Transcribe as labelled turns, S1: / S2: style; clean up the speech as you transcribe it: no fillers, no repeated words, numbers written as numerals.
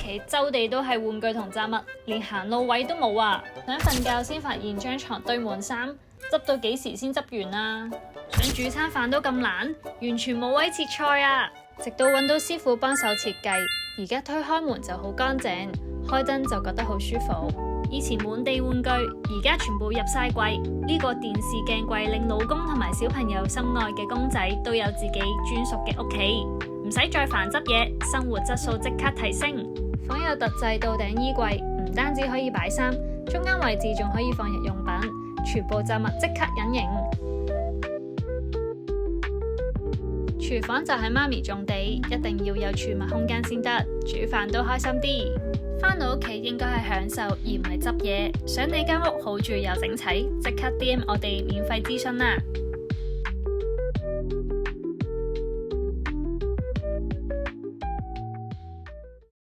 S1: 企周地都係玩具同雜物，連行路位都冇啊！想瞓覺先發現張床堆滿衫，執到幾時先執完啊？想煮餐飯都咁懶，完全冇位切菜啊！直到揾到師傅幫手設計，而家推開門就好乾淨，開燈就覺得好舒服。以前滿地玩具，而家全部入晒櫃。呢個電視鏡櫃令老公同埋小朋友心愛嘅公仔都有自己專屬嘅屋企，唔使再煩執嘢，生活質素即刻提升。房有特製到頂衣櫃，唔單止可以擺衫，中間位置仲可以放日用品，全部雜物即刻隱形。廚房就喺媽咪種地，一定要有儲物空間先得，煮飯都開心啲。返到屋企應該係享受，而唔係執嘢。想你間屋好住又整齊，即刻 DM 我哋免費諮詢啦！